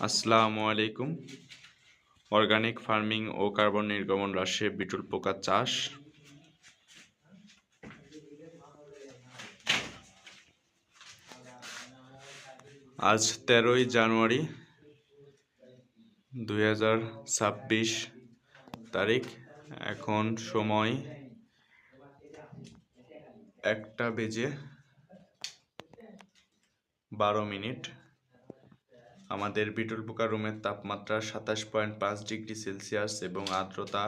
আসসালামু আলাইকুম। Organic farming ও carbon নির্গমন হ্রাসে বিটল পোকার চাষ। আজ 13ই জানুয়ারি 2026 তারিখ। এখন সময় 1:12। আমাদের বিটল পোকা রুমের তাপমাত্রা 27.5 ডিগ্রি সেলসিয়াস এবং আর্দ্রতা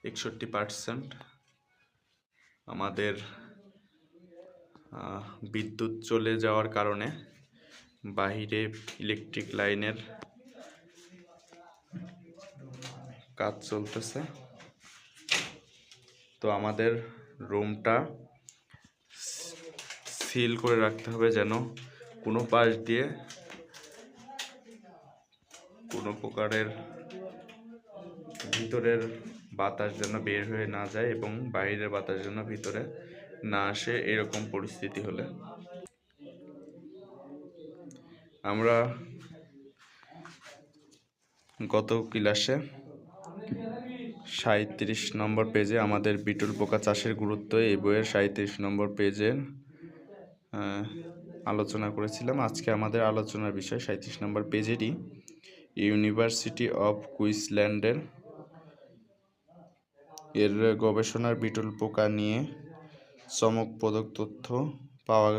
61%। আমাদের বিদ্যুৎ চলে যাওয়ার কারণে বাহিরে ইলেকট্রিক লাইনের কাজ চলতেছে। তো আমাদের রুমটা সিল করে রাখতে হবে যেন কোনো পাশ দিয়ে কোনো প্রকারের ভিতরের বাতাস যেন বের হয়ে না যায় এবং বাইরের বাতাস যেন ভিতরে না আসে। এরকম পরিস্থিতি হলে আমরা গত ক্লাসে 37 নম্বর পেজে আমাদের বিটল পোকা চাষের গুরুত্ব এই বইয়ের 37 নম্বর পেজের আলোচনা করেছিলাম। আজকে আমাদের আলোচনার বিষয় 37 নম্বর পেজেরই ইউনিভার্সিটি অফ কুইন্সল্যান্ডের এর গবেষণার বিটল পোকা নিয়ে চমকপ্রদ তথ্য পাওয়া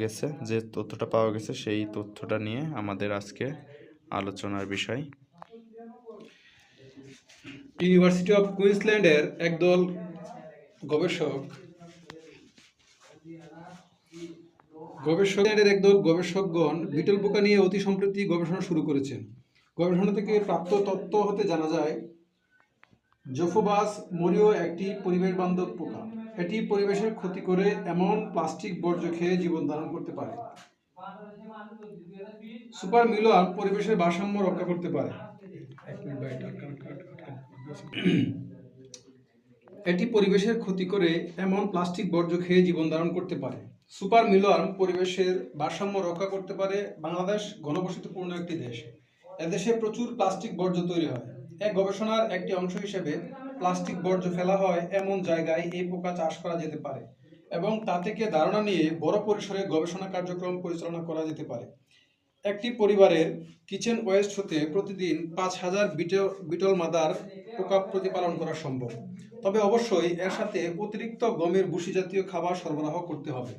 গেছে। যে তথ্যটা পাওয়া গেছে সেই তথ্যটা নিয়ে আমাদের আজকে আলোচনার বিষয়। ইউনিভার্সিটি অফ কুইন্সল্যান্ডের একদল গবেষকগণ বিটল পোকা নিয়ে অতি সম্প্রতি গবেষণা শুরু করেছেন। গবেষণা থেকে প্রাপ্ত তথ্য হতে জানা যায় জোফোবাস মরিও একটি পরিবেশ বান্ধব পোকা। এটি পরিবেশের ক্ষতি করে এমন প্লাস্টিক বর্জ্য খেয়ে জীবন ধারণ করতে পারে। সুপার মিলওয়ার্ম পরিবেশের ভারসাম্য রক্ষা করতে পারে। এটি পরিবেশের ক্ষতি করে এমন প্লাস্টিক বর্জ্য খেয়ে জীবন ধারণ করতে পারে। সুপার মিলওয়ার্ম পরিবেশের ভারসাম্য রক্ষা করতে পারে। বাংলাদেশ ঘনবসতিপূর্ণ একটি দেশ। এদেশে প্রচুর প্লাস্টিক বর্জ্য তৈরি হয়। এক গবেষণার একটি অংশ হিসেবে প্লাস্টিক বর্জ্য ফেলা হয় এমন জায়গায় এই পোকা চাষ করা যেতে পারে এবং তা থেকে ধারণা নিয়ে বড় পরিসরে গবেষণা কার্যক্রম পরিচালনা করা যেতে পারে। একটি পরিবারের কিচেন ওয়েস্ট হতে প্রতিদিন 5000 বিটল মাদার পোকা প্রতিপালন করা সম্ভব। তবে অবশ্যই এর সাথে অতিরিক্ত গমের ভুসি জাতীয় খাবার সরবরাহ করতে হবে।